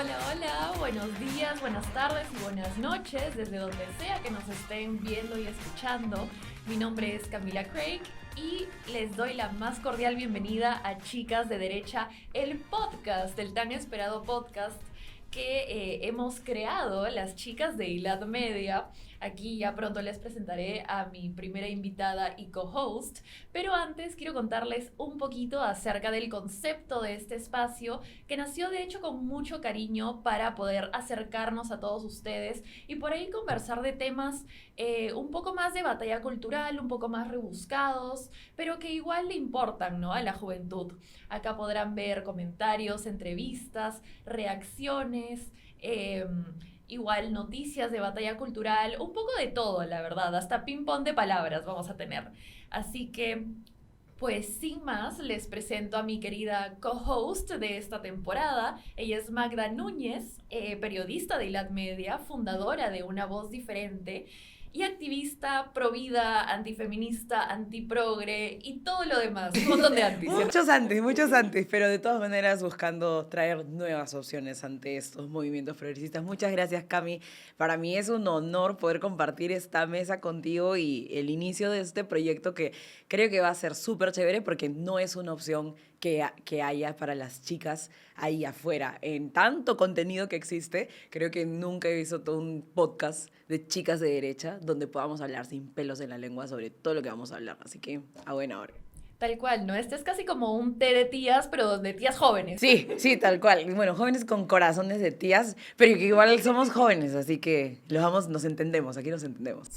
Hola, hola, buenos días, buenas tardes y buenas noches, desde donde sea que nos estén viendo y escuchando. Mi nombre es Camila Craig y les doy la más cordial bienvenida a Chicas de Derecha, el podcast, el tan esperado podcast que hemos creado las chicas de ILAD Media. Aquí ya pronto les presentaré a mi primera invitada y co-host, pero antes quiero contarles un poquito acerca del concepto de este espacio que nació de hecho con mucho cariño para poder acercarnos a todos ustedes y por ahí conversar de temas un poco más de batalla cultural, un poco más rebuscados, pero que igual le importan, ¿no?, a la juventud. Acá podrán ver comentarios, entrevistas, reacciones, igual noticias de batalla cultural, un poco de todo, la verdad, hasta ping pong de palabras vamos a tener. Así que, pues sin más, les presento a mi querida co-host de esta temporada. Ella es Magda Núñez, periodista de ILAD Media, fundadora de Una Voz Diferente y activista pro vida, antifeminista, antiprogre y todo lo demás. Un montón de antis. Muchos antes, pero de todas maneras buscando traer nuevas opciones ante estos movimientos progresistas. Muchas gracias, Cami. Para mí es un honor poder compartir esta mesa contigo y el inicio de este proyecto que creo que va a ser súper chévere porque no es una opción que haya para las chicas ahí afuera. En tanto contenido que existe, creo que nunca he visto todo un podcast de chicas de derecha donde podamos hablar sin pelos en la lengua sobre todo lo que vamos a hablar. Así que a buena hora. Tal cual, ¿no? Este es casi como un té de tías, pero de tías jóvenes. Sí, tal cual. Bueno, jóvenes con corazones de tías, pero que igual somos jóvenes, así que nos entendemos, aquí nos entendemos.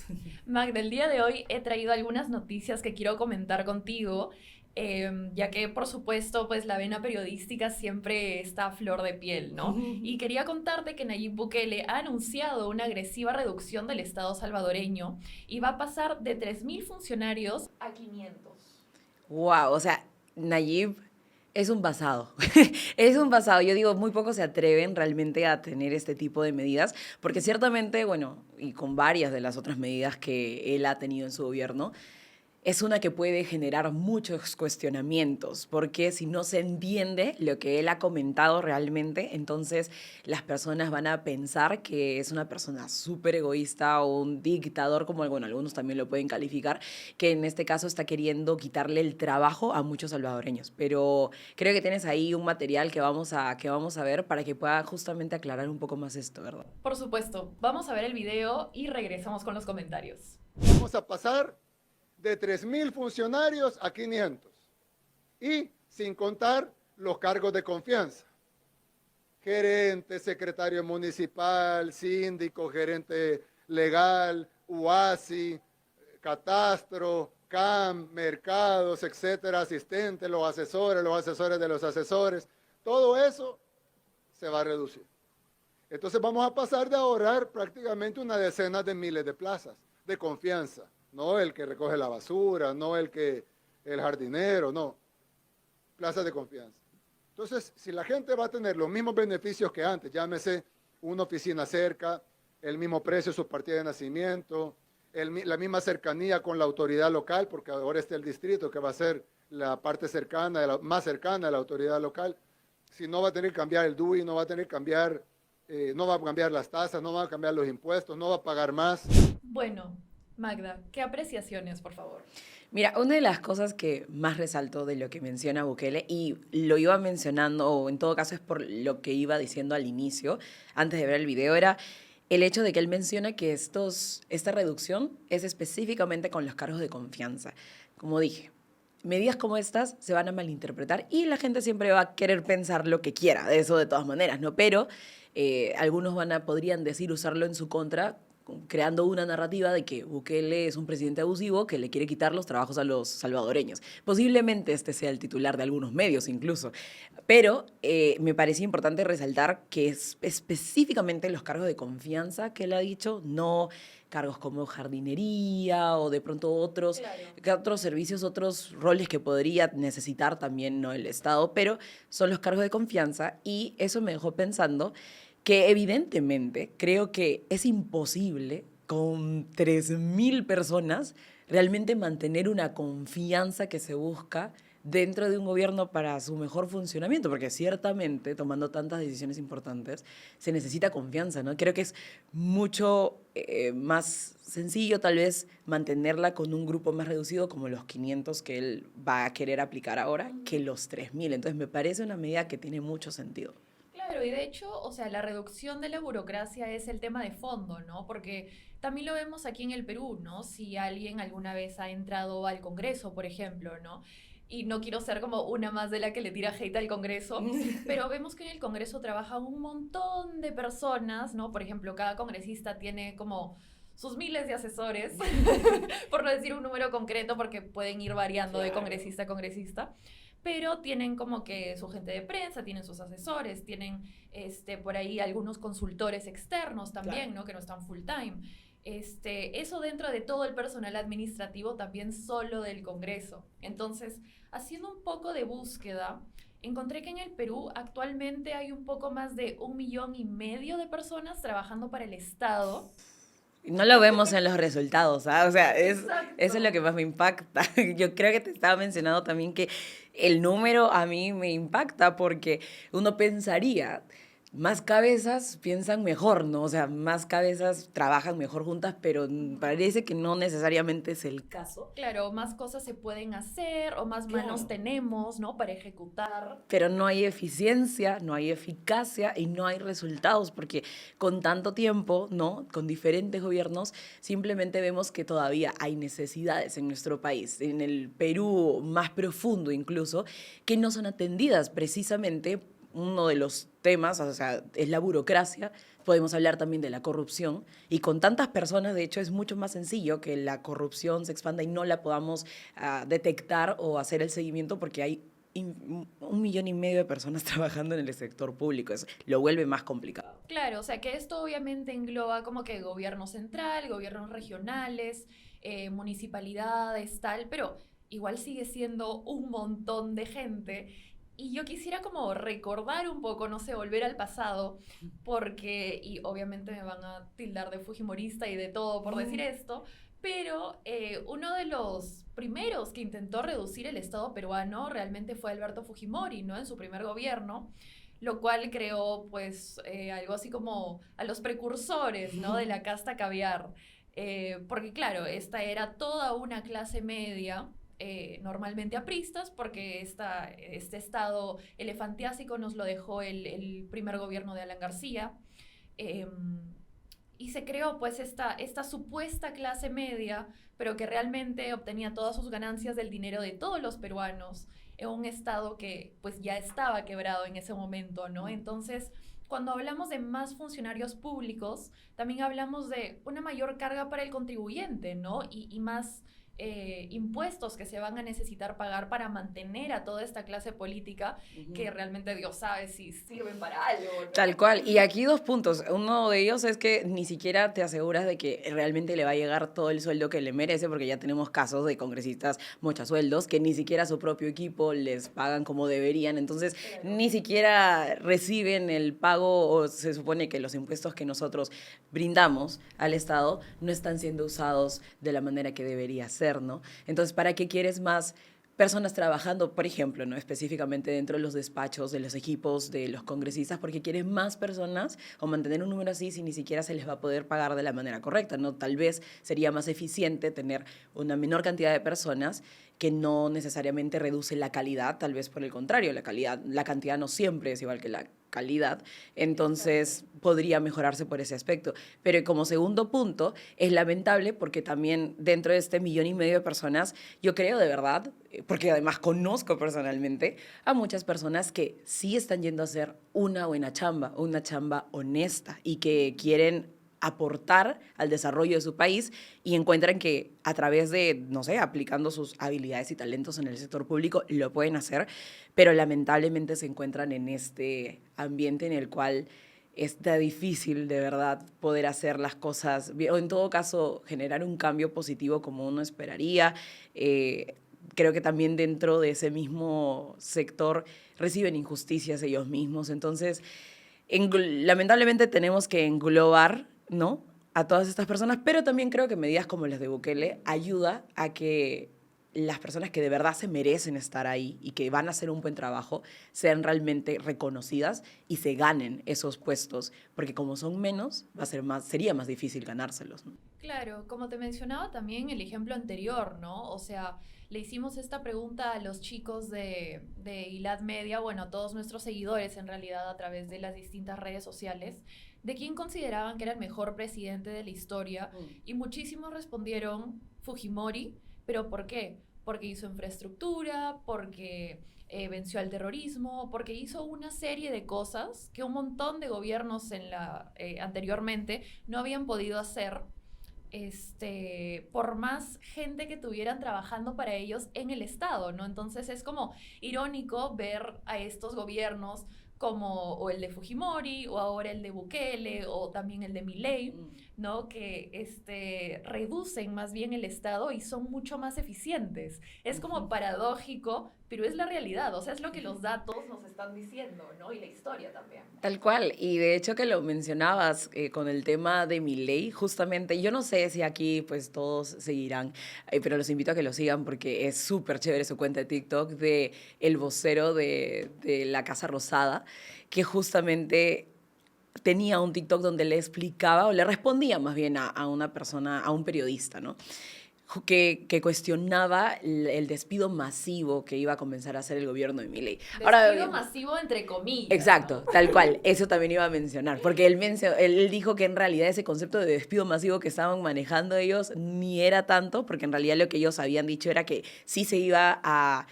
Magda, el día de hoy he traído algunas noticias que quiero comentar contigo, ya que por supuesto pues la vena periodística siempre está a flor de piel, ¿no? Y quería contarte que Nayib Bukele ha anunciado una agresiva reducción del Estado salvadoreño y va a pasar de 3.000 funcionarios a 500. Wow, o sea, Nayib es un basado. Es un basado. Yo digo, muy pocos se atreven realmente a tener este tipo de medidas, porque ciertamente, bueno, y con varias de las otras medidas que él ha tenido en su gobierno, es una que puede generar muchos cuestionamientos, porque si no se entiende lo que él ha comentado realmente, entonces las personas van a pensar que es una persona súper egoísta o un dictador, como bueno, algunos también lo pueden calificar, que en este caso está queriendo quitarle el trabajo a muchos salvadoreños. Pero creo que tienes ahí un material que vamos a ver para que pueda justamente aclarar un poco más esto, ¿verdad? Por supuesto, vamos a ver el video y regresamos con los comentarios. Vamos a pasar de 3.000 funcionarios a 500. Y sin contar los cargos de confianza. Gerente, secretario municipal, síndico, gerente legal, UASI, catastro, CAM, mercados, etcétera, asistentes, los asesores de los asesores. Todo eso se va a reducir. Entonces vamos a pasar de ahorrar prácticamente una decena de miles de plazas de confianza. No el que recoge la basura, no el jardinero, no. Plazas de confianza. Entonces, si la gente va a tener los mismos beneficios que antes, llámese una oficina cerca, el mismo precio de su partida de nacimiento, la misma cercanía con la autoridad local, porque ahora está el distrito que va a ser la parte cercana, más cercana a la autoridad local, si no va a tener que cambiar el DUI, no va a tener que cambiar, no va a cambiar las tasas, no va a cambiar los impuestos, no va a pagar más. Bueno, Magda, ¿qué apreciaciones, por favor? Mira, una de las cosas que más resalto de lo que menciona Bukele, y lo iba mencionando, o en todo caso es por lo que iba diciendo al inicio, antes de ver el video, era el hecho de que él menciona que esta reducción es específicamente con los cargos de confianza. Como dije, medidas como estas se van a malinterpretar y la gente siempre va a querer pensar lo que quiera, de eso de todas maneras, ¿no? Pero algunos podrían decir usarlo en su contra, creando una narrativa de que Bukele es un presidente abusivo que le quiere quitar los trabajos a los salvadoreños. Posiblemente este sea el titular de algunos medios incluso. Pero me parecía importante resaltar que es específicamente los cargos de confianza que él ha dicho, no cargos como jardinería o de pronto otros servicios, otros roles que podría necesitar también, ¿no?, el Estado, pero son los cargos de confianza y eso me dejó pensando que evidentemente creo que es imposible con 3.000 personas realmente mantener una confianza que se busca dentro de un gobierno para su mejor funcionamiento, porque ciertamente tomando tantas decisiones importantes se necesita confianza, ¿no? Creo que es mucho más sencillo tal vez mantenerla con un grupo más reducido como los 500 que él va a querer aplicar ahora que los 3000. Entonces me parece una medida que tiene mucho sentido. Claro, y de hecho, o sea, la reducción de la burocracia es el tema de fondo, ¿no? Porque también lo vemos aquí en el Perú, ¿no? Si alguien alguna vez ha entrado al Congreso, por ejemplo, ¿no? Y no quiero ser como una más de la que le tira hate al Congreso, pero vemos que en el Congreso trabaja un montón de personas, ¿no? Por ejemplo, cada congresista tiene como sus miles de asesores, por no decir un número concreto, porque pueden ir variando de congresista a congresista, pero tienen como que su gente de prensa, tienen sus asesores, tienen por ahí algunos consultores externos también, ¿no? Que no están full time. Eso dentro de todo el personal administrativo, también solo del Congreso. Entonces, haciendo un poco de búsqueda, encontré que en el Perú actualmente hay un poco más de 1,5 millones de personas trabajando para el Estado. No lo vemos en los resultados, ¿ah? O sea, Exacto. eso es lo que más me impacta. Yo creo que te estaba mencionando también que el número a mí me impacta porque uno pensaría, más cabezas piensan mejor, ¿no? O sea, más cabezas trabajan mejor juntas, pero parece que no necesariamente es el caso. Claro, más cosas se pueden hacer o más manos tenemos, ¿no? Para ejecutar. Pero no hay eficiencia, no hay eficacia y no hay resultados, porque con tanto tiempo, ¿no? Con diferentes gobiernos, simplemente vemos que todavía hay necesidades en nuestro país, en el Perú más profundo incluso, que no son atendidas precisamente. Uno de los temas, o sea, es la burocracia. Podemos hablar también de la corrupción, y con tantas personas, de hecho, es mucho más sencillo que la corrupción se expanda y no la podamos detectar o hacer el seguimiento, porque hay 1,5 millones de personas trabajando en el sector público. Eso lo vuelve más complicado. Claro, o sea que esto obviamente engloba como que gobierno central, gobiernos regionales, municipalidades, tal, pero igual sigue siendo un montón de gente. Y yo quisiera como recordar un poco, no sé, volver al pasado, porque, y obviamente me van a tildar de fujimorista y de todo por decir esto, pero uno de los primeros que intentó reducir el Estado peruano realmente fue Alberto Fujimori, ¿no? En su primer gobierno, lo cual creó pues algo así como a los precursores, ¿no? De la casta caviar. Porque claro, esta era toda una clase media, normalmente apristas, porque este estado elefantiásico nos lo dejó el primer gobierno de Alan García. Eh, y se creó pues esta supuesta clase media, pero que realmente obtenía todas sus ganancias del dinero de todos los peruanos en un estado que pues ya estaba quebrado en ese momento, ¿no? Entonces, cuando hablamos de más funcionarios públicos, también hablamos de una mayor carga para el contribuyente, ¿no? Y más impuestos que se van a necesitar pagar para mantener a toda esta clase política que realmente Dios sabe si sirven para algo, ¿no? Tal cual. Y aquí 2 puntos. Uno de ellos es que ni siquiera te aseguras de que realmente le va a llegar todo el sueldo que le merece, porque ya tenemos casos de congresistas mochasueldos que ni siquiera a su propio equipo les pagan como deberían. Entonces, ni siquiera reciben el pago, o se supone que los impuestos que nosotros brindamos al Estado no están siendo usados de la manera que debería ser, ¿no? Entonces, ¿para qué quieres más personas trabajando, por ejemplo, ¿no? Específicamente dentro de los despachos, de los equipos, de los congresistas, porque quieres más personas, o mantener un número así si ni siquiera se les va a poder pagar de la manera correcta, ¿no? Tal vez sería más eficiente tener una menor cantidad de personas, que no necesariamente reduce la calidad, tal vez por el contrario, la cantidad no siempre es igual que la calidad, entonces podría mejorarse por ese aspecto. Pero como segundo punto, es lamentable porque también dentro de este 1,5 millones de personas, yo creo de verdad, porque además conozco personalmente a muchas personas que sí están yendo a hacer una buena chamba, una chamba honesta, y que quieren aportar al desarrollo de su país, y encuentran que a través de, no sé, aplicando sus habilidades y talentos en el sector público, lo pueden hacer, pero lamentablemente se encuentran en este ambiente en el cual está difícil de verdad poder hacer las cosas bien, o en todo caso generar un cambio positivo como uno esperaría. Creo que también dentro de ese mismo sector reciben injusticias ellos mismos, entonces lamentablemente tenemos que englobar, ¿no?, a todas estas personas, pero también creo que medidas como las de Bukele ayuda a que las personas que de verdad se merecen estar ahí y que van a hacer un buen trabajo sean realmente reconocidas y se ganen esos puestos, porque como son menos, sería más difícil ganárselos, ¿no? Claro, como te mencionaba también el ejemplo anterior, ¿no? O sea, le hicimos esta pregunta a los chicos de ILAD Media, bueno, a todos nuestros seguidores en realidad a través de las distintas redes sociales, de quién consideraban que era el mejor presidente de la historia y muchísimos respondieron Fujimori, pero ¿por qué? Porque hizo infraestructura, porque venció al terrorismo, porque hizo una serie de cosas que un montón de gobiernos anteriormente no habían podido hacer por más gente que tuvieran trabajando para ellos en el Estado, ¿no? Entonces es como irónico ver a estos gobiernos como o el de Fujimori o ahora el de Bukele o también el de Milei, ¿no? Que reducen más bien el Estado y son mucho más eficientes. Es como paradójico, pero es la realidad, o sea, es lo que los datos nos están diciendo, ¿no? Y la historia también. Tal cual, y de hecho que lo mencionabas con el tema de Milei, justamente, yo no sé si aquí pues todos seguirán, pero los invito a que lo sigan porque es súper chévere su cuenta de TikTok de el vocero de la Casa Rosada, que justamente tenía un TikTok donde le explicaba o le respondía más bien a una persona, a un periodista, ¿no? Que cuestionaba el despido masivo que iba a comenzar a hacer el gobierno de Milei. Despido masivo entre comillas. Exacto, ¿no? tal cual. Eso también iba a mencionar, porque él dijo que en realidad ese concepto de despido masivo que estaban manejando ellos ni era tanto, porque en realidad lo que ellos habían dicho era que sí se iba a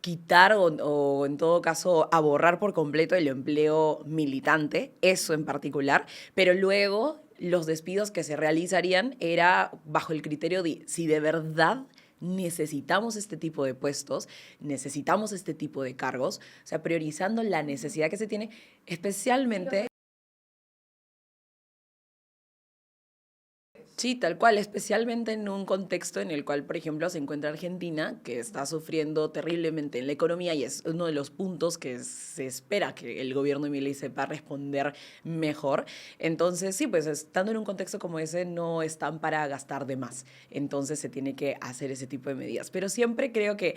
quitar o en todo caso a borrar por completo el empleo militante, eso en particular, pero luego los despidos que se realizarían era bajo el criterio de si de verdad necesitamos este tipo de puestos, necesitamos este tipo de cargos, o sea, priorizando la necesidad que se tiene, especialmente... Sí, tal cual, especialmente en un contexto en el cual, por ejemplo, se encuentra Argentina, que está sufriendo terriblemente en la economía y es uno de los puntos que se espera que el gobierno de Milei sepa responder mejor. Entonces, sí, pues estando en un contexto como ese, no están para gastar de más. Entonces, se tiene que hacer ese tipo de medidas. Pero siempre creo que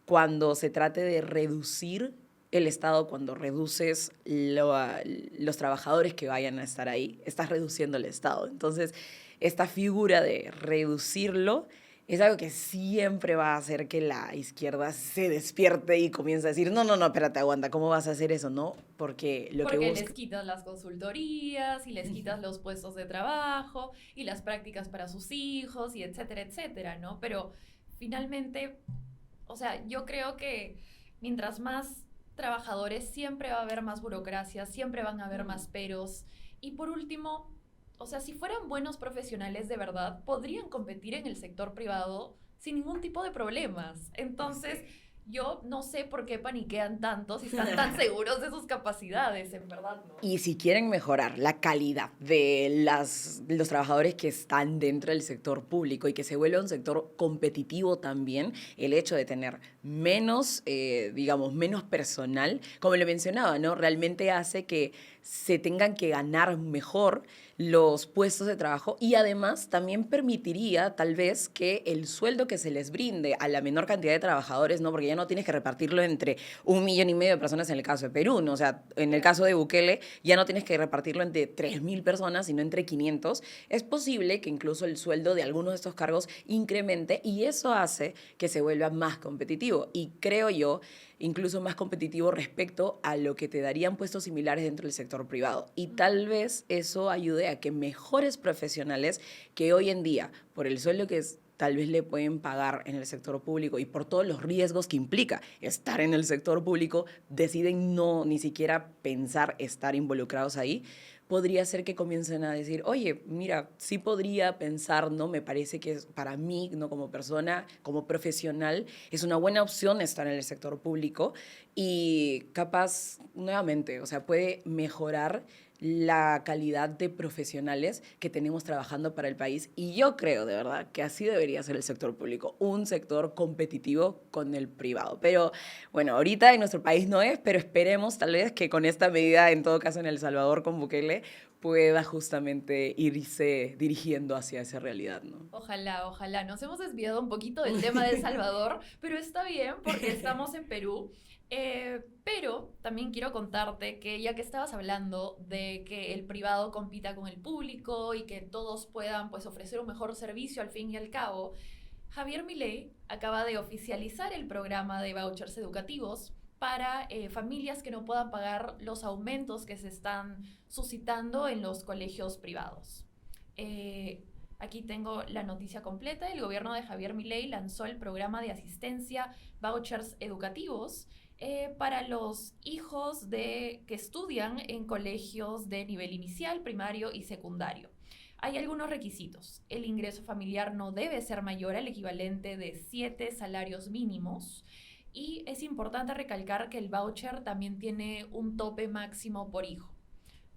cuando se trate de reducir el Estado, cuando reduces los trabajadores que vayan a estar ahí, estás reduciendo el Estado. Entonces, esta figura de reducirlo es algo que siempre va a hacer que la izquierda se despierte y comience a decir, no, no, no, espérate, aguanta, ¿cómo vas a hacer eso? No, porque Porque les quitas las consultorías y les quitas los puestos de trabajo y las prácticas para sus hijos y etcétera, etcétera, ¿no? Pero finalmente, o sea, yo creo que mientras más trabajadores siempre va a haber más burocracia, siempre van a haber más peros y por último, o sea, si fueran buenos profesionales de verdad, podrían competir en el sector privado sin ningún tipo de problemas. Entonces, yo no sé por qué paniquean tanto si están tan seguros de sus capacidades, en verdad, ¿no? Y si quieren mejorar la calidad de los trabajadores que están dentro del sector público y que se vuelva un sector competitivo también, el hecho de tener menos, digamos, menos personal, como lo mencionaba, ¿no? Realmente hace que se tengan que ganar mejor los puestos de trabajo y además también permitiría tal vez que el sueldo que se les brinde a la menor cantidad de trabajadores, ¿no? Porque ya no tienes que repartirlo entre 1,5 millones de personas en el caso de Perú, ¿no? O sea, en el caso de Bukele ya no tienes que repartirlo entre 3,000 personas, sino entre 500. Es posible que incluso el sueldo de algunos de estos cargos incremente y eso hace que se vuelva más competitivo. Y creo yo incluso más competitivo respecto a lo que te darían puestos similares dentro del sector privado. Y tal vez eso ayude a que mejores profesionales que hoy en día, por el sueldo que tal vez le pueden pagar en el sector público y por todos los riesgos que implica estar en el sector público, deciden no ni siquiera pensar estar involucrados ahí, podría ser que comiencen a decir, oye, mira, sí podría pensar, ¿no? Me parece que para mí, ¿no? Como persona, como profesional, es una buena opción estar en el sector público y capaz, nuevamente, o sea, puede mejorar la calidad de profesionales que tenemos trabajando para el país y yo creo de verdad que así debería ser el sector público, un sector competitivo con el privado. Pero bueno, ahorita en nuestro país no es, pero esperemos tal vez que con esta medida, en todo caso en El Salvador con Bukele, pueda justamente irse dirigiendo hacia esa realidad, ¿no? Ojalá, ojalá. Nos hemos desviado un poquito del tema de El Salvador, pero está bien porque estamos en Perú. Pero también quiero contarte que ya que estabas hablando de que el privado compita con el público y que todos puedan pues ofrecer un mejor servicio al fin y al cabo, Javier Milei acaba de oficializar el programa de vouchers educativos para familias que no puedan pagar los aumentos que se están suscitando en los colegios privados. Aquí tengo la noticia completa. El gobierno de Javier Milei lanzó el programa de asistencia vouchers educativos para los hijos que estudian en colegios de nivel inicial, primario y secundario. Hay algunos requisitos. El ingreso familiar no debe ser mayor al equivalente de 7 salarios mínimos. Y es importante recalcar que el voucher también tiene un tope máximo por hijo,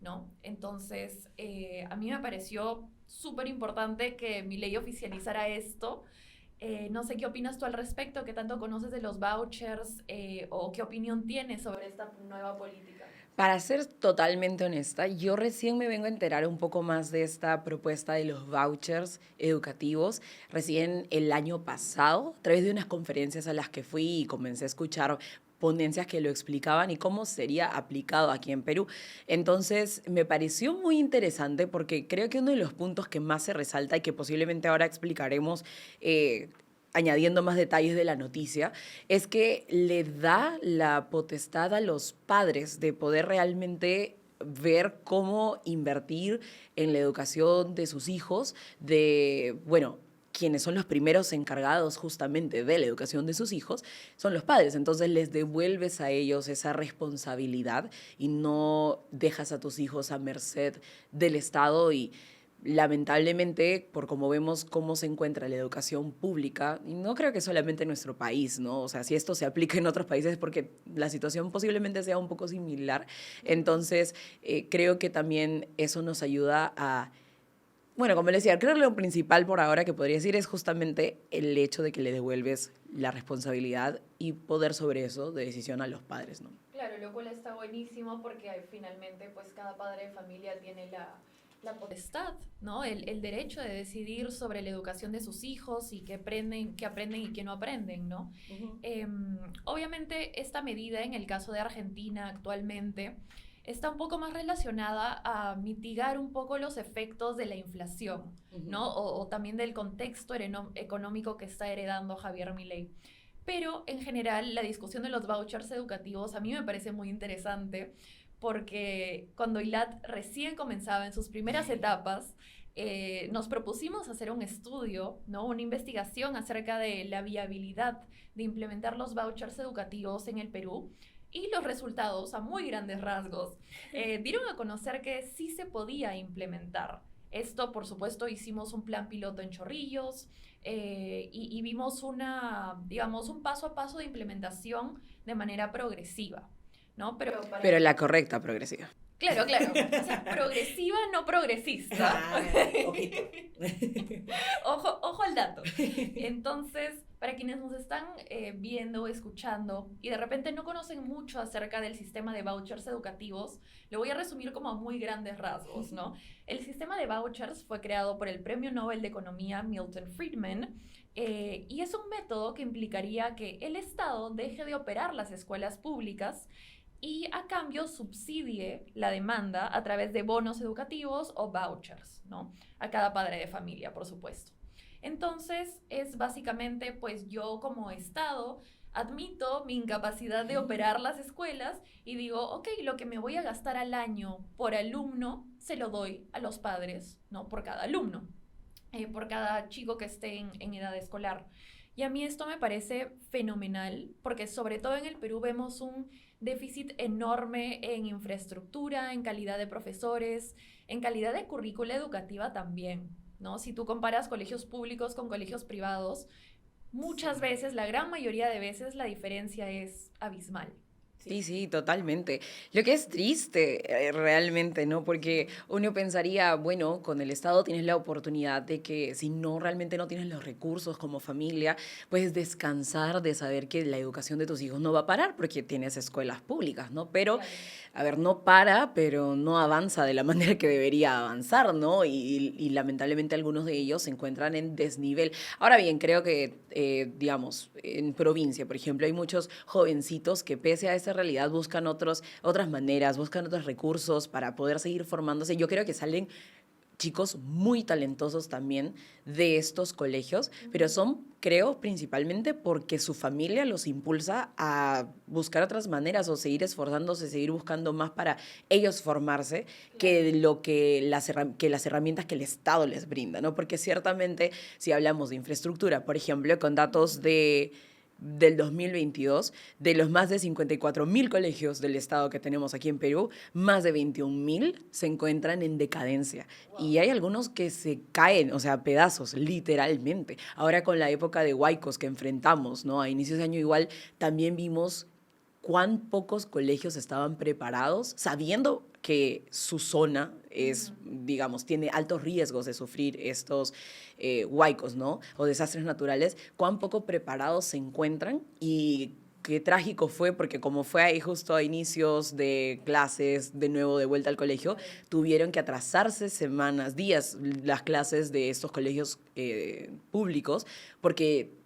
¿no? Entonces, a mí me pareció súper importante que Milei oficializara esto. No sé qué opinas tú al respecto, qué tanto conoces de los vouchers o qué opinión tienes sobre esta nueva política. Para ser totalmente honesta, yo recién me vengo a enterar un poco más de esta propuesta de los vouchers educativos, recién el año pasado, a través de unas conferencias a las que fui y comencé a escuchar ponencias que lo explicaban y cómo sería aplicado aquí en Perú. Entonces, me pareció muy interesante porque creo que uno de los puntos que más se resalta y que posiblemente ahora explicaremos añadiendo más detalles de la noticia, es que le da la potestad a los padres de poder realmente ver cómo invertir en la educación de sus hijos, quienes son los primeros encargados justamente de la educación de sus hijos, son los padres. Entonces les devuelves a ellos esa responsabilidad y no dejas a tus hijos a merced del Estado y lamentablemente, por como vemos cómo se encuentra la educación pública, y no creo que solamente en nuestro país, ¿no? O sea, si esto se aplica en otros países es porque la situación posiblemente sea un poco similar. Entonces, creo que también eso nos ayuda a... Bueno, como les decía, creo que lo principal por ahora que podría decir es justamente el hecho de que le devuelves la responsabilidad y poder sobre eso de decisión a los padres, ¿no? Claro, lo cual está buenísimo porque finalmente pues cada padre de familia tiene la potestad, ¿no? El derecho de decidir sobre la educación de sus hijos y qué aprenden y qué no aprenden, ¿no? Uh-huh. Obviamente esta medida en el caso de Argentina actualmente está un poco más relacionada a mitigar un poco los efectos de la inflación, ¿no? O también del contexto económico que está heredando Javier Milei. Pero en general la discusión de los vouchers educativos a mí me parece muy interesante porque cuando ILAT recién comenzaba en sus primeras etapas, nos propusimos hacer un estudio, ¿no? Una investigación acerca de la viabilidad de implementar los vouchers educativos en el Perú. Y los resultados, a muy grandes rasgos, dieron a conocer que sí se podía implementar. Esto, por supuesto, hicimos un plan piloto en Chorrillos y vimos un paso a paso de implementación de manera progresiva, ¿no? Pero la correcta progresiva. Claro, claro. O sea, progresiva, no progresista. Ojo al dato. Entonces, para quienes nos están viendo o escuchando y de repente no conocen mucho acerca del sistema de vouchers educativos, lo voy a resumir como a muy grandes rasgos, ¿no? El sistema de vouchers fue creado por el Premio Nobel de Economía Milton Friedman y es un método que implicaría que el Estado deje de operar las escuelas públicas y a cambio subsidie la demanda a través de bonos educativos o vouchers, ¿no? A cada padre de familia, por supuesto. Entonces, es básicamente, pues yo como Estado admito mi incapacidad de operar las escuelas y digo, ok, lo que me voy a gastar al año por alumno, se lo doy a los padres, ¿no? Por cada alumno, por cada chico que esté en edad escolar. Y a mí esto me parece fenomenal, porque sobre todo en el Perú vemos un déficit enorme en infraestructura, en calidad de profesores, en calidad de currícula educativa también, ¿no? Si tú comparas colegios públicos con colegios privados, muchas veces, la gran mayoría de veces, la diferencia es abismal, Sí, sí, totalmente. Lo que es triste realmente, ¿no? Porque uno pensaría, bueno, con el Estado tienes la oportunidad de que si no realmente no tienes los recursos como familia, puedes descansar de saber que la educación de tus hijos no va a parar porque tienes escuelas públicas, ¿no? Pero, Claro. a ver, no para, pero no avanza de la manera que debería avanzar, ¿no? Y lamentablemente algunos de ellos se encuentran en desnivel. Ahora bien, creo que, digamos, en provincia, por ejemplo, hay muchos jovencitos que pese a esa realidad buscan otras maneras, buscan otros recursos para poder seguir formándose. Yo creo que salen chicos muy talentosos también de estos colegios, pero son, creo, principalmente porque su familia los impulsa a buscar otras maneras o seguir esforzándose, seguir buscando más para ellos formarse que lo que que las herramientas que el Estado les brinda, ¿no? Porque ciertamente, si hablamos de infraestructura, por ejemplo, con datos del 2022, de los más de 54.000 colegios del estado que tenemos aquí en Perú, más de 21.000 se encuentran en decadencia. Y hay algunos que se caen, o sea, a pedazos, literalmente. Ahora con la época de huaicos que enfrentamos, ¿no? A inicios de año igual, también vimos cuán pocos colegios estaban preparados, sabiendo que su zona es, digamos, tiene altos riesgos de sufrir estos huaicos, ¿no? O desastres naturales, cuán poco preparados se encuentran y qué trágico fue, porque como fue ahí justo a inicios de clases, de nuevo de vuelta al colegio, tuvieron que atrasarse semanas, días, las clases de estos colegios públicos, porque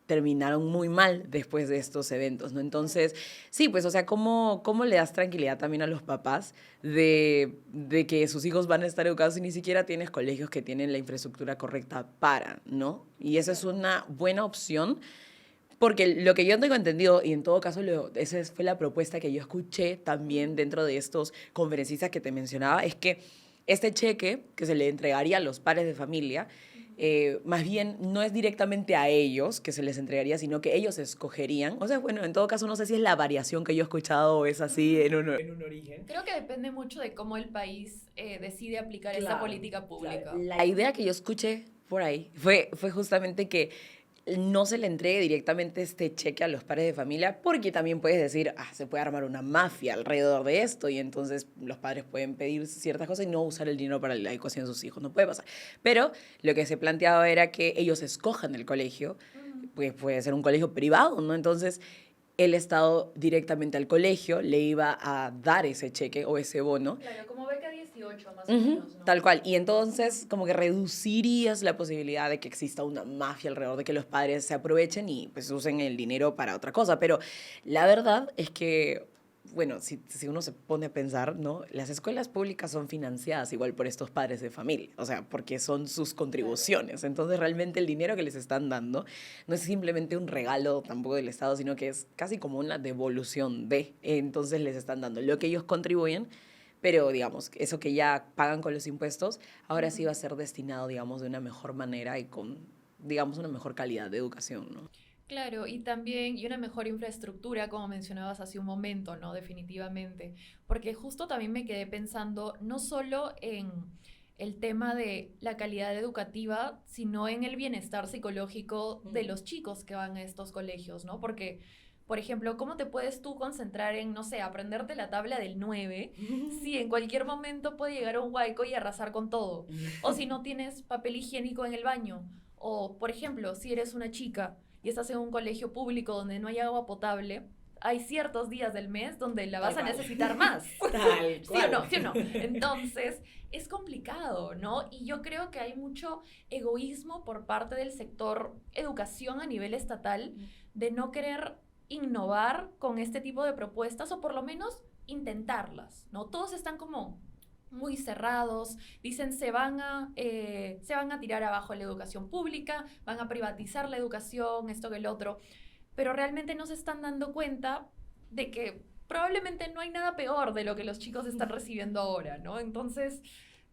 terminaron muy mal después de estos eventos, ¿no? Entonces, sí, pues, o sea, ¿cómo le das tranquilidad también a los papás de que sus hijos van a estar educados si ni siquiera tienes colegios que tienen la infraestructura correcta para, ¿no? Y esa es una buena opción, porque lo que yo tengo entendido, y en todo caso esa fue la propuesta que yo escuché también dentro de estos conferencistas que te mencionaba, es que este cheque que se le entregaría a los padres de familia, más bien no es directamente a ellos que se les entregaría, sino que ellos escogerían. O sea, bueno, en todo caso no sé si es la variación que yo he escuchado o es así en un origen. Creo que depende mucho de cómo el país decide aplicar esta Claro, política pública. claro. La idea que yo escuché por ahí fue justamente que no se le entregue directamente este cheque a los padres de familia, porque también puedes decir, se puede armar una mafia alrededor de esto y entonces los padres pueden pedir ciertas cosas y no usar el dinero para la educación de sus hijos, no puede pasar. Pero lo que se planteaba era que ellos escojan el colegio, pues puede ser un colegio privado, ¿no? Entonces el Estado directamente al colegio le iba a dar ese cheque o ese bono. Claro, como beca 18 más o Ujú, menos, ¿no? tal cual. Y entonces como que reducirías la posibilidad de que exista una mafia alrededor, de que los padres se aprovechen y pues usen el dinero para otra cosa. Pero la verdad es que, bueno, si uno se pone a pensar, ¿no? Las escuelas públicas son financiadas igual por estos padres de familia, o sea, porque son sus contribuciones. Entonces realmente el dinero que les están dando no es simplemente un regalo tampoco del Estado, sino que es casi como una devolución de. Entonces les están dando lo que ellos contribuyen, pero digamos, eso que ya pagan con los impuestos, ahora sí va a ser destinado, digamos, de una mejor manera y con, digamos, una mejor calidad de educación, ¿no? Claro, y también y una mejor infraestructura, como mencionabas hace un momento, ¿no? Definitivamente. Porque justo también me quedé pensando no solo en el tema de la calidad educativa, sino en el bienestar psicológico de los chicos que van a estos colegios, ¿no? Porque, por ejemplo, ¿cómo te puedes tú concentrar en, no sé, aprenderte la tabla del 9 si en cualquier momento puede llegar un huaico y arrasar con todo? O si no tienes papel higiénico en el baño. O, por ejemplo, si eres una chica y estás en un colegio público donde no hay agua potable, hay ciertos días del mes donde la vas a necesitar más. Tal ¿Sí o no? ¿Sí o no? Entonces, es complicado, ¿no? Y yo creo que hay mucho egoísmo por parte del sector educación a nivel estatal de no querer innovar con este tipo de propuestas o por lo menos intentarlas, ¿no? Todos están como muy cerrados, dicen se van a tirar abajo la educación pública, van a privatizar la educación, esto que el otro, pero realmente no se están dando cuenta de que probablemente no hay nada peor de lo que los chicos están recibiendo ahora, ¿no? Entonces,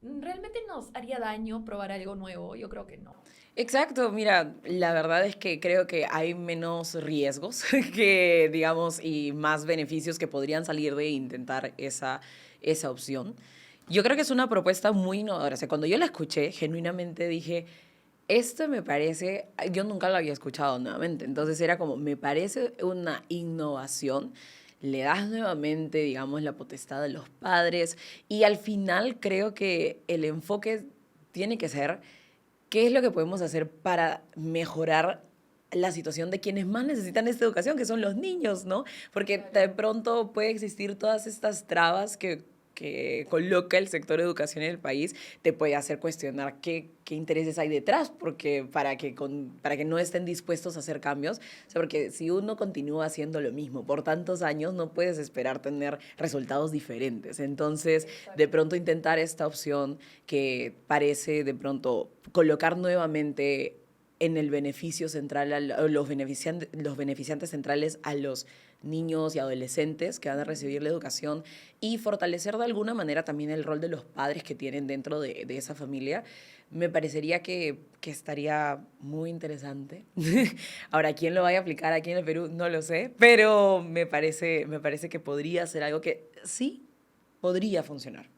¿realmente nos haría daño probar algo nuevo? Yo creo que no. Exacto, mira, la verdad es que creo que hay menos riesgos que, digamos, y más beneficios que podrían salir de intentar esa opción. Yo creo que es una propuesta muy innovadora. O sea, cuando yo la escuché, genuinamente dije, esto me parece, yo nunca lo había escuchado nuevamente, entonces era como, me parece una innovación. le das nuevamente, digamos, la potestad a los padres y al final creo que el enfoque tiene que ser qué es lo que podemos hacer para mejorar la situación de quienes más necesitan esta educación, que son los niños, ¿no? Porque de pronto puede existir todas estas trabas que coloca el sector de educación en el país, te puede hacer cuestionar qué intereses hay detrás, porque para que no estén dispuestos a hacer cambios. O sea, porque si uno continúa haciendo lo mismo por tantos años, no puedes esperar tener resultados diferentes. Entonces, de pronto intentar esta opción que parece de pronto colocar nuevamente en el beneficio central, los beneficiantes centrales a los niños y adolescentes que van a recibir la educación y fortalecer de alguna manera también el rol de los padres que tienen dentro de esa familia, me parecería que estaría muy interesante. Ahora, ¿quién lo vaya a aplicar aquí en el Perú? No lo sé, pero me parece que podría ser algo que sí podría funcionar.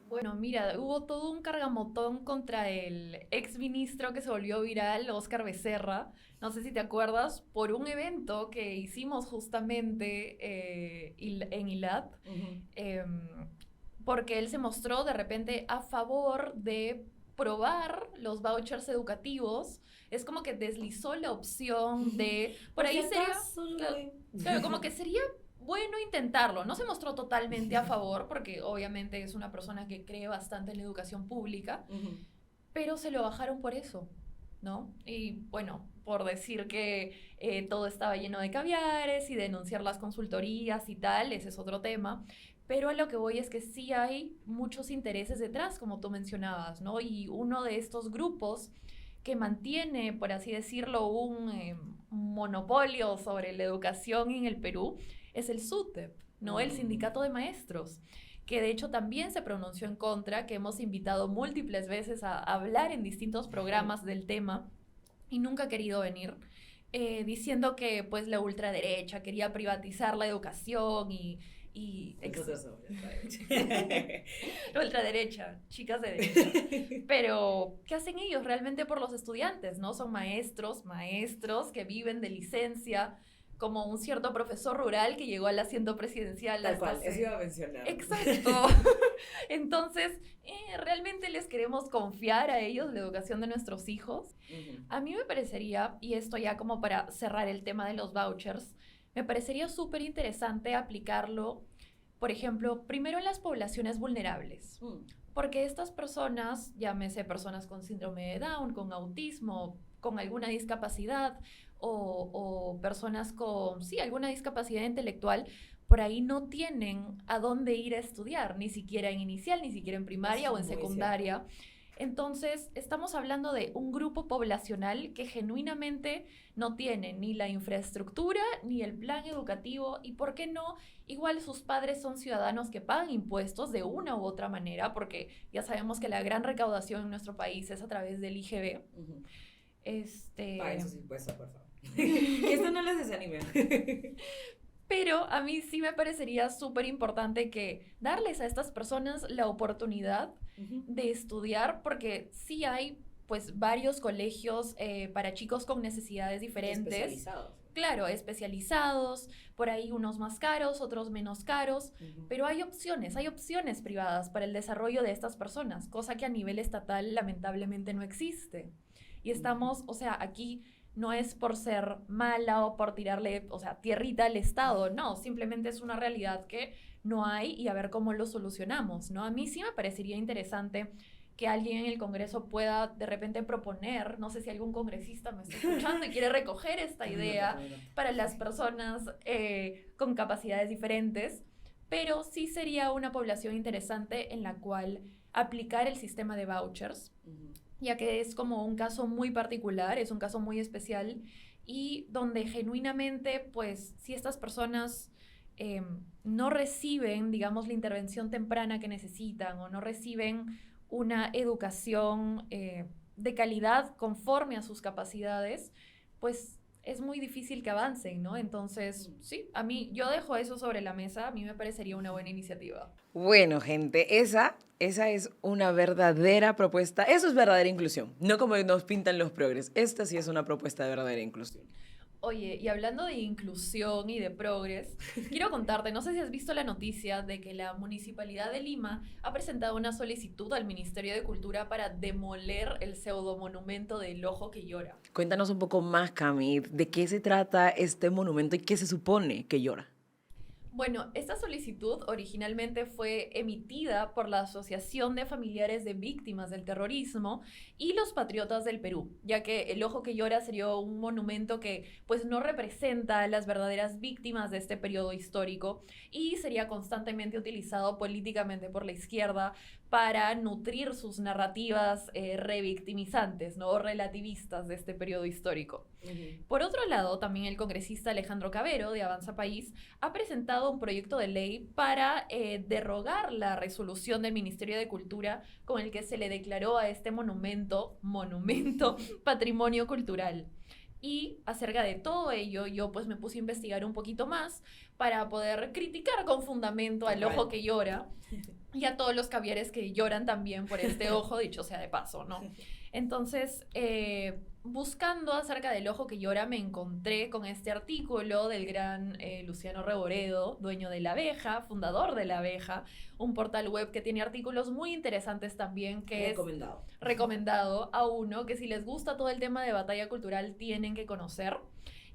Bueno, mira, hubo todo un cargamotón contra el ex ministro que se volvió viral, Óscar Becerra, no sé si te acuerdas, por un evento que hicimos justamente en ILAD, porque él se mostró de repente a favor de probar los vouchers educativos. Es como que deslizó la opción de, por ahí sería, claro, como que sería bueno intentarlo. No se mostró totalmente a favor, porque obviamente es una persona que cree bastante en la educación pública, pero se lo bajaron por eso, ¿no? Y bueno, por decir que todo estaba lleno de caviares y denunciar las consultorías y tal, ese es otro tema. Pero a lo que voy es que sí hay muchos intereses detrás, como tú mencionabas, ¿no? Y uno de estos grupos que mantiene, por así decirlo, un monopolio sobre la educación en el Perú es el SUTEP, ¿no? El Sindicato de Maestros, que de hecho también se pronunció en contra, que hemos invitado múltiples veces a hablar en distintos programas del tema y nunca ha querido venir, diciendo que pues la ultraderecha quería privatizar la educación y la ultraderecha, chicas de derecha. Pero, ¿qué hacen ellos realmente por los estudiantes, no? Son maestros que viven de licencia, como un cierto profesor rural que llegó al asiento presidencial. Tal cual, eso iba a mencionar. Exacto. Entonces, ¿realmente les queremos confiar a ellos la educación de nuestros hijos? A mí me parecería, y esto ya como para cerrar el tema de los vouchers, me parecería súper interesante aplicarlo, por ejemplo, primero en las poblaciones vulnerables. Porque estas personas, llámese personas con síndrome de Down, con autismo, con alguna discapacidad o personas con, sí, alguna discapacidad intelectual, por ahí no tienen a dónde ir a estudiar, ni siquiera en inicial, ni siquiera en primaria o en secundaria. Entonces, estamos hablando de un grupo poblacional que genuinamente no tiene ni la infraestructura ni el plan educativo y, ¿por qué no? Igual sus padres son ciudadanos que pagan impuestos de una u otra manera, porque ya sabemos que la gran recaudación en nuestro país es a través del IGB. Paguen sus impuestos, por favor. Esto no les desanime. Pero a mí sí me parecería súper importante que darles a estas personas la oportunidad de estudiar, porque sí hay pues varios colegios para chicos con necesidades diferentes. Especializados. Claro, especializados, por ahí unos más caros, otros menos caros, pero hay opciones privadas para el desarrollo de estas personas, cosa que a nivel estatal lamentablemente no existe. Y estamos, o sea, aquí no es por ser mala o por tirarle, o sea, tierrita al Estado, no, simplemente es una realidad que no hay y a ver cómo lo solucionamos, ¿no? A mí sí me parecería interesante que alguien en el Congreso pueda de repente proponer, no sé si algún congresista me está escuchando y quiere recoger esta idea para las personas con capacidades diferentes, pero sí sería una población interesante en la cual aplicar el sistema de vouchers, ya que es como un caso muy particular, es un caso muy especial y donde genuinamente, pues, si estas personas no reciben, digamos, la intervención temprana que necesitan o no reciben una educación de calidad conforme a sus capacidades, pues es muy difícil que avancen, ¿no? Entonces, sí, yo dejo eso sobre la mesa, a mí me parecería una buena iniciativa. Bueno, gente, esa es una verdadera propuesta, eso es verdadera inclusión, no como nos pintan los progres, esta sí es una propuesta de verdadera inclusión. Oye, y hablando de inclusión y de progres, quiero contarte, no sé si has visto la noticia de que la Municipalidad de Lima ha presentado una solicitud al Ministerio de Cultura para demoler el pseudomonumento del Ojo que Llora. Cuéntanos un poco más, Cami, de qué se trata este monumento y qué se supone que llora. Bueno, esta solicitud originalmente fue emitida por la Asociación de Familiares de Víctimas del Terrorismo y los Patriotas del Perú, ya que el Ojo que Llora sería un monumento que pues no representa a las verdaderas víctimas de este periodo histórico y sería constantemente utilizado políticamente por la izquierda para nutrir sus narrativas revictimizantes, ¿no? O relativistas de este periodo histórico. Por otro lado, también el congresista Alejandro Cabero, de Avanza País, ha presentado un proyecto de ley para derogar la resolución del Ministerio de Cultura con el que se le declaró a este monumento patrimonio cultural. Y acerca de todo ello, yo pues me puse a investigar un poquito más para poder criticar con fundamento al Ojo que Llora y a todos los caviares que lloran también por este ojo, dicho sea de paso, ¿no? Entonces, buscando acerca del Ojo que Llora, me encontré con este artículo del gran Luciano Reboredo, dueño de La Abeja, fundador de La Abeja, un portal web que tiene artículos muy interesantes también, que es recomendado a uno, que si les gusta todo el tema de batalla cultural tienen que conocer.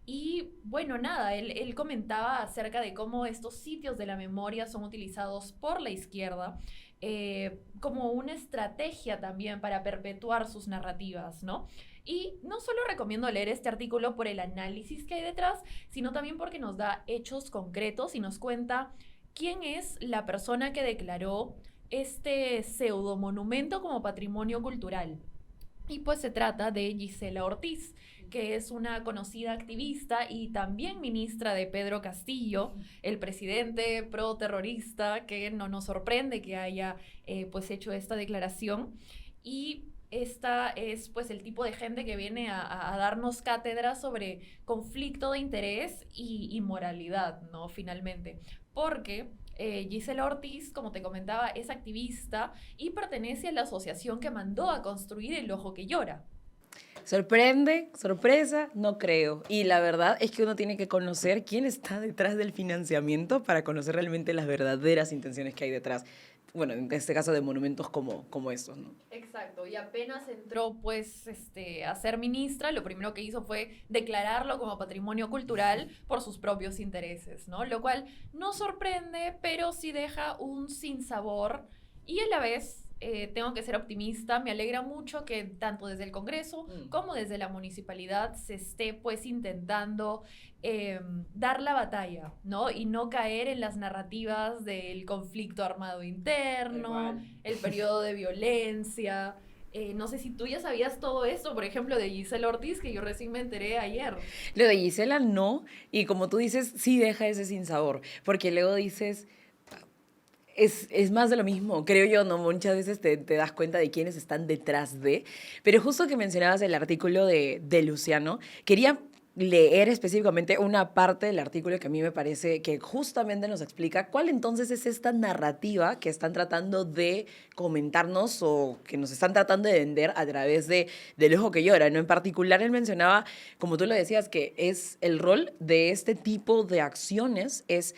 Y bueno, nada, él comentaba acerca de cómo estos sitios de la memoria son utilizados por la izquierda como una estrategia también para perpetuar sus narrativas, ¿no? Y no solo recomiendo leer este artículo por el análisis que hay detrás, sino también porque nos da hechos concretos y nos cuenta quién es la persona que declaró este pseudomonumento como patrimonio cultural. Y pues se trata de Gisela Ortiz, que es una conocida activista y también ministra de Pedro Castillo, el presidente pro-terrorista, que no nos sorprende que haya pues hecho esta declaración. Y esta es pues el tipo de gente que viene a darnos cátedra sobre conflicto de interés y moralidad, ¿no? Finalmente, porque Gisela Ortiz, como te comentaba, es activista y pertenece a la asociación que mandó a construir el Ojo que Llora. Sorprende, sorpresa, no creo. Y la verdad es que uno tiene que conocer quién está detrás del financiamiento para conocer realmente las verdaderas intenciones que hay detrás. Bueno, en este caso de monumentos como estos, ¿no? Exacto, y apenas entró pues a ser ministra, lo primero que hizo fue declararlo como patrimonio cultural por sus propios intereses, ¿no? Lo cual no sorprende, pero sí deja un sinsabor y a la vez tengo que ser optimista, me alegra mucho que tanto desde el Congreso como desde la municipalidad se esté pues intentando dar la batalla, ¿no? Y no caer en las narrativas del conflicto armado interno, el periodo de violencia. No sé si tú ya sabías todo esto, por ejemplo, de Gisela Ortiz, que yo recién me enteré ayer. Lo de Gisela no, y como tú dices, sí deja ese sinsabor, porque luego dices... Es más de lo mismo, creo yo, ¿no? Muchas veces te das cuenta de quiénes están detrás de. Pero justo que mencionabas el artículo de Luciano, quería leer específicamente una parte del artículo que a mí me parece que justamente nos explica cuál entonces es esta narrativa que están tratando de comentarnos o que nos están tratando de vender a través del Ojo que Llora, ¿no? En particular, él mencionaba, como tú lo decías, que es el rol de este tipo de acciones es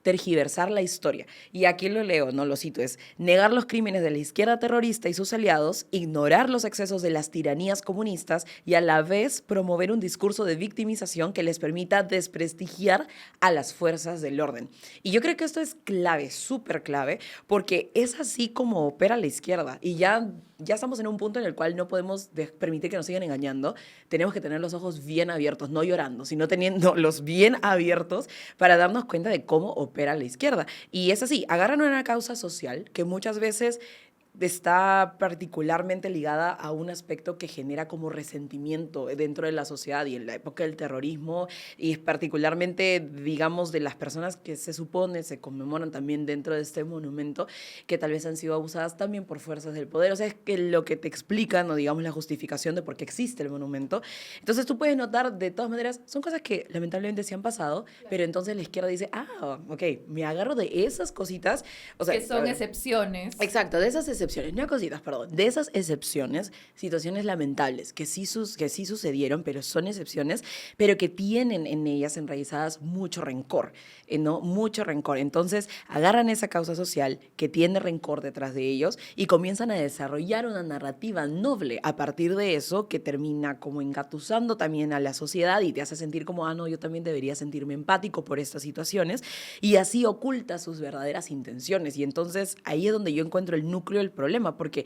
tergiversar la historia. Y aquí lo leo, no lo cito, es negar los crímenes de la izquierda terrorista y sus aliados, ignorar los excesos de las tiranías comunistas y a la vez promover un discurso de victimización que les permita desprestigiar a las fuerzas del orden. Y yo creo que esto es clave, súper clave, porque es así como opera la izquierda. Y ya estamos en un punto en el cual no podemos permitir que nos sigan engañando. Tenemos que tener los ojos bien abiertos, no llorando, sino teniéndolos bien abiertos para darnos cuenta de cómo opera la izquierda. Y es así, agarran una causa social que muchas veces está particularmente ligada a un aspecto que genera como resentimiento dentro de la sociedad y en la época del terrorismo y es particularmente, digamos, de las personas que se supone se conmemoran también dentro de este monumento que tal vez han sido abusadas también por fuerzas del poder. O sea, es que lo que te explican o digamos la justificación de por qué existe el monumento. Entonces tú puedes notar, de todas maneras, son cosas que lamentablemente sí han pasado, claro. Pero entonces la izquierda dice, ok, me agarro de esas cositas. O sea, que son excepciones. Exacto, de esas excepciones excepciones, no cositas, perdón, de esas excepciones, situaciones lamentables que sí sucedieron, pero son excepciones, pero que tienen en ellas enraizadas mucho rencor, ¿no? Mucho rencor. Entonces, agarran esa causa social que tiene rencor detrás de ellos y comienzan a desarrollar una narrativa noble a partir de eso que termina como engatusando también a la sociedad y te hace sentir como, ah, no, yo también debería sentirme empático por estas situaciones, y así oculta sus verdaderas intenciones. Y entonces ahí es donde yo encuentro el núcleo del problema, porque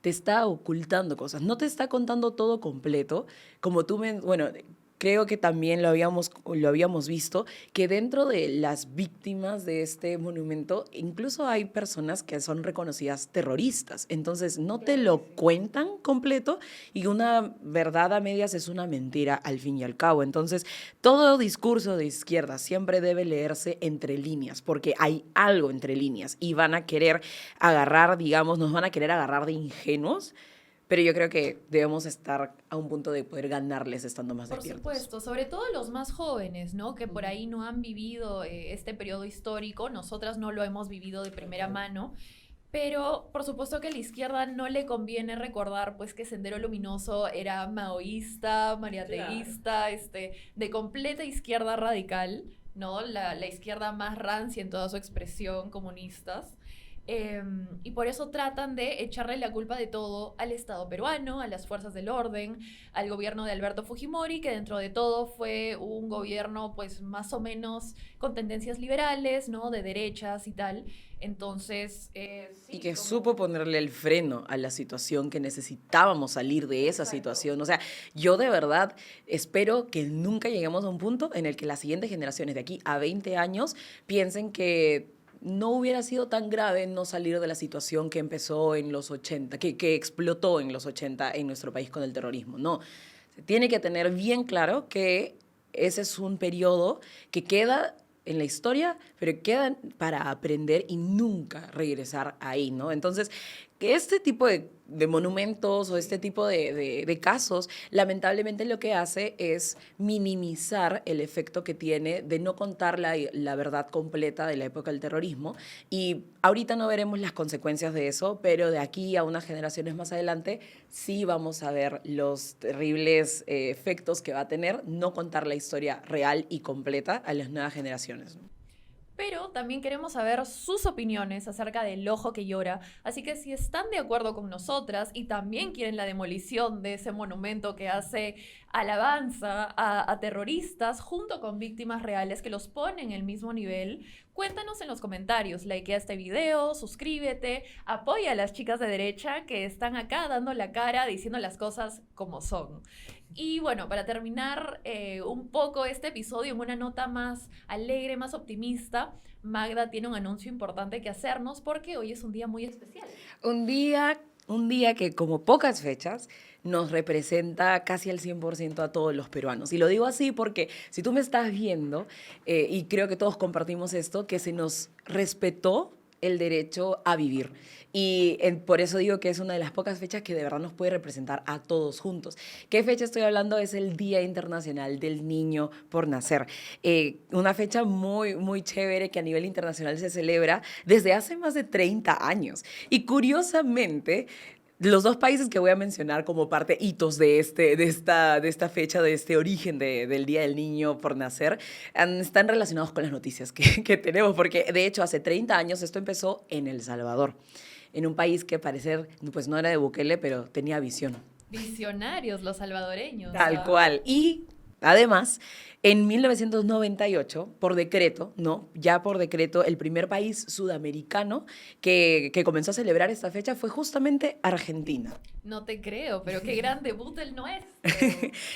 te está ocultando cosas, no te está contando todo completo, como bueno, creo que también lo habíamos visto, que dentro de las víctimas de este monumento, incluso hay personas que son reconocidas terroristas. Entonces, no te lo cuentan completo y una verdad a medias es una mentira al fin y al cabo. Entonces, todo discurso de izquierda siempre debe leerse entre líneas, porque hay algo entre líneas y van a querer agarrar, digamos, nos van a querer agarrar de ingenuos. Pero yo creo que debemos estar a un punto de poder ganarles estando más despiertos. Por supuesto, sobre todo los más jóvenes, ¿no? Que por ahí no han vivido este periodo histórico, nosotras no lo hemos vivido de primera mano, pero por supuesto que a la izquierda no le conviene recordar pues que Sendero Luminoso era maoísta, mariateísta, de completa izquierda radical, ¿no? La izquierda más rancia en toda su expresión, comunistas. Y por eso tratan de echarle la culpa de todo al Estado peruano, a las fuerzas del orden, al gobierno de Alberto Fujimori, que dentro de todo fue un gobierno pues más o menos con tendencias liberales, ¿no? De derechas y tal. Entonces, sí, y que supo ponerle el freno a la situación que necesitábamos salir de esa Exacto. situación. O sea, yo de verdad espero que nunca lleguemos a un punto en el que las siguientes generaciones de aquí a 20 años piensen que no hubiera sido tan grave no salir de la situación que empezó en los 80, que explotó en los 80 en nuestro país con el terrorismo. No, se tiene que tener bien claro que ese es un periodo que queda en la historia, pero queda para aprender y nunca regresar ahí, ¿no? Entonces, que este tipo de monumentos o este tipo de casos, lamentablemente lo que hace es minimizar el efecto que tiene de no contar la verdad completa de la época del terrorismo. Y ahorita no veremos las consecuencias de eso, pero de aquí a unas generaciones más adelante sí vamos a ver los terribles efectos que va a tener no contar la historia real y completa a las nuevas generaciones, ¿no? Pero también queremos saber sus opiniones acerca del ojo que llora, así que si están de acuerdo con nosotras y también quieren la demolición de ese monumento que hace alabanza a terroristas junto con víctimas reales que los pone en el mismo nivel, cuéntanos en los comentarios, likea este video, suscríbete, apoya a las chicas de derecha que están acá dando la cara, diciendo las cosas como son. Y bueno, para terminar un poco este episodio en una nota más alegre, más optimista, Magda tiene un anuncio importante que hacernos porque hoy es un día muy especial. Un día que como pocas fechas nos representa casi al 100% a todos los peruanos. Y lo digo así porque si tú me estás viendo, y creo que todos compartimos esto, que se nos respetó el derecho a vivir. Y por eso digo que es una de las pocas fechas que de verdad nos puede representar a todos juntos. ¿Qué fecha estoy hablando? Es el Día Internacional del Niño por Nacer. Una fecha muy, muy chévere que a nivel internacional se celebra desde hace más de 30 años. Y curiosamente, los dos países que voy a mencionar como parte hitos de esta fecha, de este origen del Día del Niño por Nacer, están relacionados con las noticias que tenemos, porque de hecho hace 30 años esto empezó en El Salvador, en un país que parecer pues no era de Bukele, pero tenía visión. Visionarios los salvadoreños. Tal cual. Y además, en 1998, por decreto, ¿no? Ya por decreto, el primer país sudamericano que comenzó a celebrar esta fecha fue justamente Argentina. No te creo, pero qué gran debut el nuestro.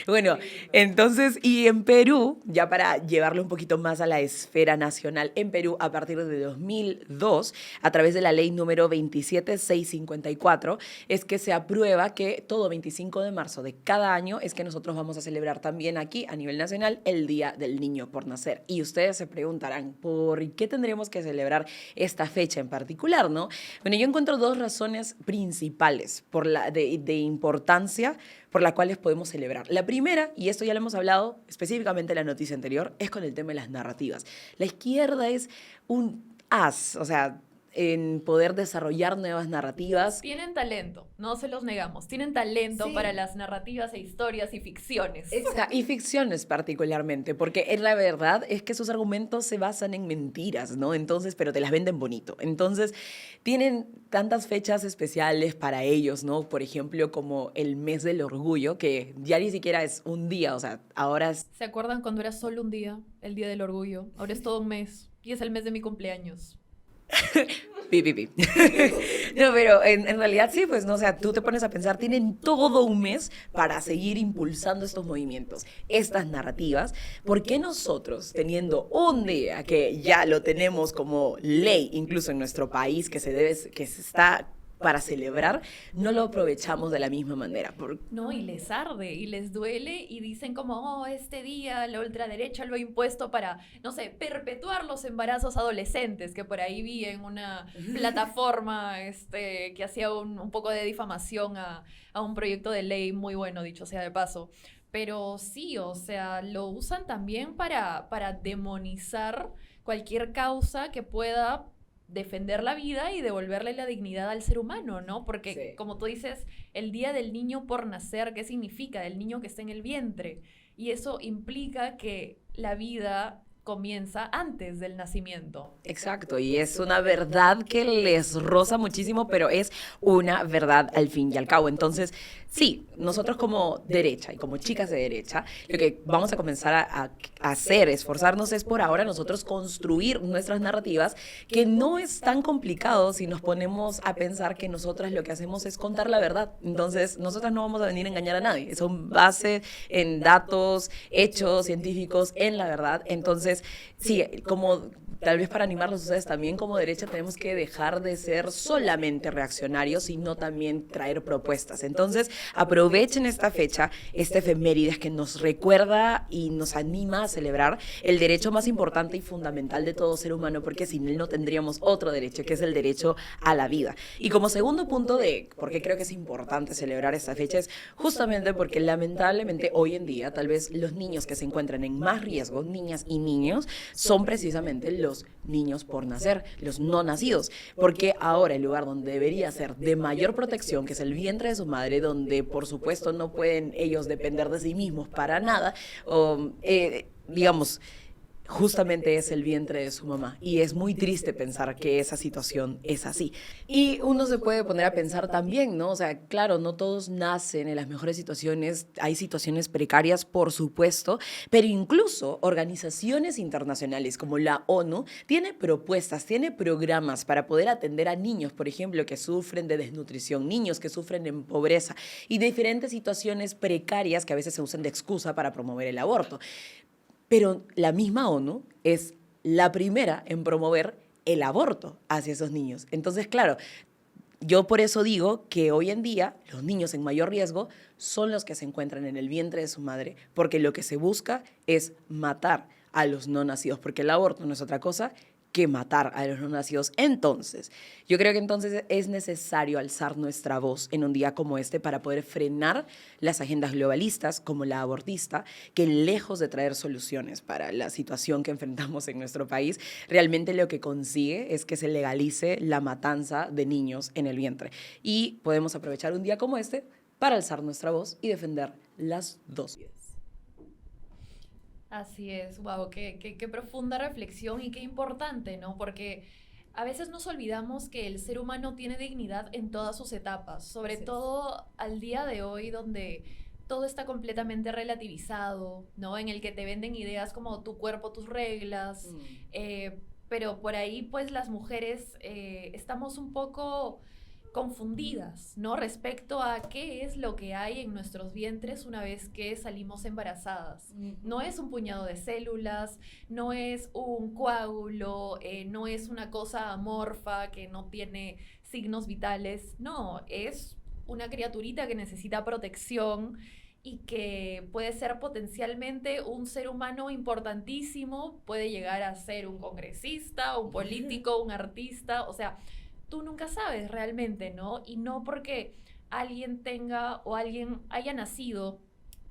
Bueno, entonces, y en Perú, ya para llevarlo un poquito más a la esfera nacional, en Perú, a partir de 2002, a través de la ley número 27654, es que se aprueba que todo 25 de marzo de cada año es que nosotros vamos a celebrar también aquí, a nivel nacional, el Día del Niño por Nacer. Y ustedes se preguntarán, ¿por qué tendremos que celebrar esta fecha en particular, no? Bueno, yo encuentro dos razones principales de importancia por las cuales podemos celebrar. La primera, y esto ya lo hemos hablado específicamente en la noticia anterior, es con el tema de las narrativas. La izquierda es un as, o sea, en poder desarrollar nuevas narrativas. Tienen talento, no se los negamos. Tienen talento Sí. para las narrativas e historias y ficciones. Y ficciones particularmente, porque en la verdad es que sus argumentos se basan en mentiras, ¿no? Entonces, pero te las venden bonito. Entonces, tienen tantas fechas especiales para ellos, ¿no? Por ejemplo, como el mes del orgullo, que ya ni siquiera es un día, o sea, ahora es... ¿Se acuerdan cuando era solo un día, el Día del Orgullo? Ahora es todo un mes y es el mes de mi cumpleaños. Pi, pi, pi. No, pero en realidad sí, pues, no, o sea, tú te pones a pensar, tienen todo un mes para seguir impulsando estos movimientos, estas narrativas. ¿Por qué nosotros, teniendo un día que ya lo tenemos como ley, incluso en nuestro país, que se está para celebrar, no lo aprovechamos de la misma manera? No, y les arde, y les duele, y dicen como, oh, este día la ultraderecha lo ha impuesto para, no sé, perpetuar los embarazos adolescentes, que por ahí vi en una plataforma que hacía un poco de difamación a un proyecto de ley muy bueno, dicho sea de paso. Pero sí, o sea, lo usan también para demonizar cualquier causa que pueda defender la vida y devolverle la dignidad al ser humano, ¿no? Porque, Sí. como tú dices, el día del niño por nacer, ¿qué significa? Del niño que está en el vientre. Y eso implica que la vida comienza antes del nacimiento. Exacto, y es una verdad que les roza muchísimo, pero es una verdad al fin y al cabo. Entonces, sí, nosotros como derecha y como chicas de derecha, lo que vamos a comenzar a hacer, esforzarnos, es por ahora nosotros construir nuestras narrativas, que no es tan complicado si nos ponemos a pensar que nosotras lo que hacemos es contar la verdad. Entonces, nosotras no vamos a venir a engañar a nadie, son base en datos, hechos científicos, en la verdad. Entonces, sí, como tal vez para animarlos a ustedes también como derecha tenemos que dejar de ser solamente reaccionarios, sino también traer propuestas. Entonces, aprovechen esta fecha, esta efemérides que nos recuerda y nos anima a celebrar el derecho más importante y fundamental de todo ser humano, porque sin él no tendríamos otro derecho, que es el derecho a la vida. Y como segundo punto de por qué creo que es importante celebrar esta fecha es justamente porque lamentablemente hoy en día tal vez los niños que se encuentran en más riesgo, niñas y niños, son precisamente los niños por nacer, los no nacidos, porque ahora el lugar donde debería ser de mayor protección, que es el vientre de su madre, donde por supuesto no pueden ellos depender de sí mismos para nada, digamos, justamente es el vientre de su mamá. Y es muy triste pensar que esa situación es así. Y uno se puede poner a pensar también, ¿no? O sea, claro, no todos nacen en las mejores situaciones, hay situaciones precarias, por supuesto, pero incluso organizaciones internacionales como la ONU tiene propuestas, tiene programas para poder atender a niños, por ejemplo, que sufren de desnutrición, niños que sufren en pobreza y diferentes situaciones precarias que a veces se usan de excusa para promover el aborto. Pero la misma ONU es la primera en promover el aborto hacia esos niños. Entonces, claro, yo por eso digo que hoy en día los niños en mayor riesgo son los que se encuentran en el vientre de su madre, porque lo que se busca es matar a los no nacidos, porque el aborto no es otra cosa que matar a los no nacidos. Entonces, yo creo que entonces es necesario alzar nuestra voz en un día como este para poder frenar las agendas globalistas como la abortista, que lejos de traer soluciones para la situación que enfrentamos en nuestro país, realmente lo que consigue es que se legalice la matanza de niños en el vientre. Y podemos aprovechar un día como este para alzar nuestra voz y defender las dos vidas. Así es, wow, qué profunda reflexión y qué importante, ¿no? Porque a veces nos olvidamos que el ser humano tiene dignidad en todas sus etapas, sobre todo al día de hoy donde todo está completamente relativizado, ¿no? En el que te venden ideas como tu cuerpo, tus reglas, pero por ahí pues las mujeres estamos un poco confundidas, ¿no? Respecto a qué es lo que hay en nuestros vientres una vez que salimos embarazadas. No es un puñado de células, no es un coágulo, no es una cosa amorfa que no tiene signos vitales, no, es una criaturita que necesita protección y que puede ser potencialmente un ser humano importantísimo, puede llegar a ser un congresista, un político, un artista, o sea, tú nunca sabes realmente, ¿no? Y no porque alguien tenga o alguien haya nacido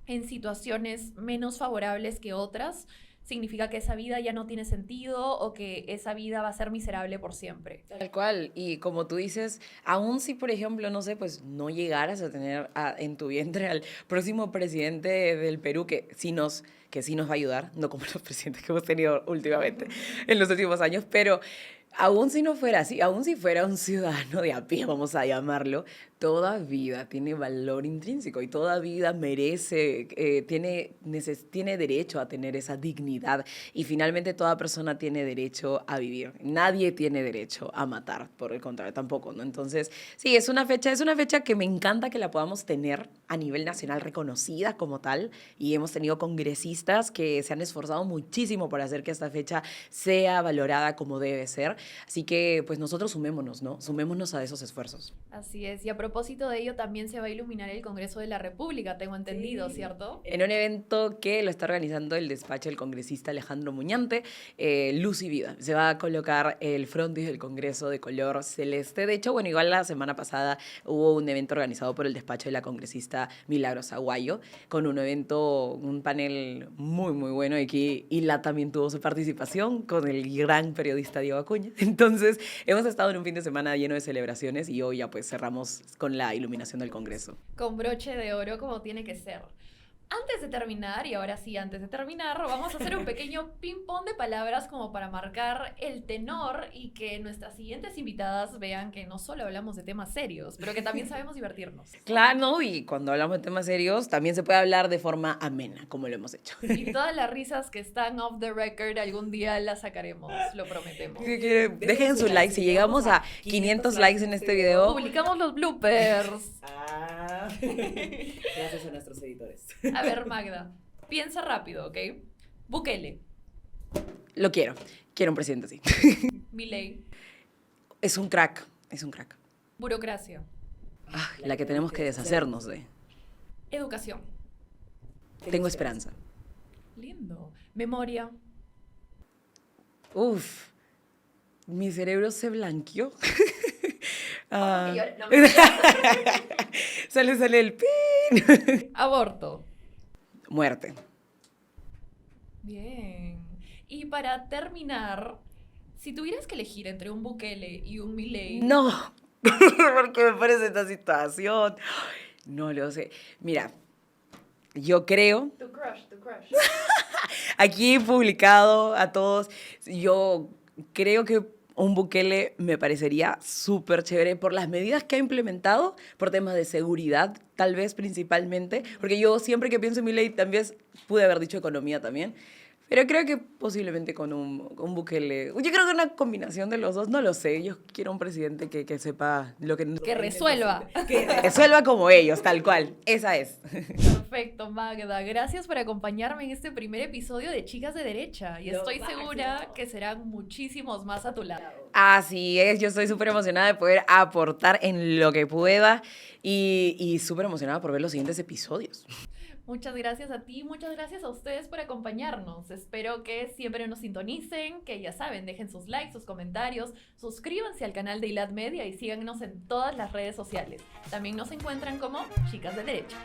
en situaciones menos favorables que otras, significa que esa vida ya no tiene sentido o que esa vida va a ser miserable por siempre. Tal cual, y como tú dices, aún si, por ejemplo, no sé, pues no llegaras a tener en tu vientre al próximo presidente del Perú, que sí nos va a ayudar, no como los presidentes que hemos tenido últimamente, en los últimos años, pero aún si no fuera así, aún si fuera un ciudadano de a pie, vamos a llamarlo, toda vida tiene valor intrínseco y toda vida merece, tiene derecho a tener esa dignidad y finalmente toda persona tiene derecho a vivir. Nadie tiene derecho a matar, por el contrario, tampoco, ¿no? Entonces, sí, es una fecha que me encanta que la podamos tener a nivel nacional reconocida como tal y hemos tenido congresistas que se han esforzado muchísimo por hacer que esta fecha sea valorada como debe ser. Así que, pues nosotros sumémonos, ¿no? Sumémonos a esos esfuerzos. Así es, y a propósito de ello también se va a iluminar el Congreso de la República, tengo entendido, sí. ¿Cierto? En un evento que lo está organizando el despacho del congresista Alejandro Muñante, Luz y Vida. Se va a colocar el frontis del Congreso de color celeste. De hecho, bueno, igual la semana pasada hubo un evento organizado por el despacho de la congresista Milagros Aguayo, con un panel muy, muy bueno. Aquí Ila también tuvo su participación con el gran periodista Diego Acuña. Entonces, hemos estado en un fin de semana lleno de celebraciones y hoy ya pues cerramos con la iluminación del Congreso. Con broche de oro como tiene que ser. Antes de terminar, y ahora sí, antes de terminar, vamos a hacer un pequeño ping-pong de palabras como para marcar el tenor y que nuestras siguientes invitadas vean que no solo hablamos de temas serios, pero que también sabemos divertirnos. Claro, ¿no? Y cuando hablamos de temas serios, también se puede hablar de forma amena, como lo hemos hecho. Y todas las risas que están off the record, algún día las sacaremos, lo prometemos. Dejen su like, si llegamos a 500 likes en este video. Publicamos los bloopers. Gracias a nuestros editores. A ver, Magda, piensa rápido, ¿ok? Bukele. Lo quiero un presidente así. Milei. Es un crack. Burocracia. La que tenemos que deshacernos de. Educación. Tengo esperanza. Lindo. Memoria. Uf, mi cerebro se blanqueó. Sale el pin. Aborto. Muerte. Bien. Y para terminar, si tuvieras que elegir entre un Bukele y un Milei... No, porque me parece esta situación. No lo sé. Mira, yo creo... Tu crush. Aquí he publicado a todos, yo creo que un Bukele me parecería súper chévere por las medidas que ha implementado, por temas de seguridad, tal vez principalmente, porque yo siempre que pienso en Milei también pude haber dicho economía también, pero creo que posiblemente con un Bukele, yo creo que una combinación de los dos, no lo sé, yo quiero un presidente que sepa lo que... Que resuelva. Que resuelva como ellos, tal cual, esa es. Perfecto, Magda. Gracias por acompañarme en este primer episodio de Chicas de Derecha. Y estoy segura que serán muchísimos más a tu lado. Así es, yo estoy súper emocionada de poder aportar en lo que pueda y súper emocionada por ver los siguientes episodios. Muchas gracias a ti, muchas gracias a ustedes por acompañarnos. Espero que siempre nos sintonicen, que ya saben, dejen sus likes, sus comentarios, suscríbanse al canal de ILAD Media y síganos en todas las redes sociales. También nos encuentran como Chicas de Derecha.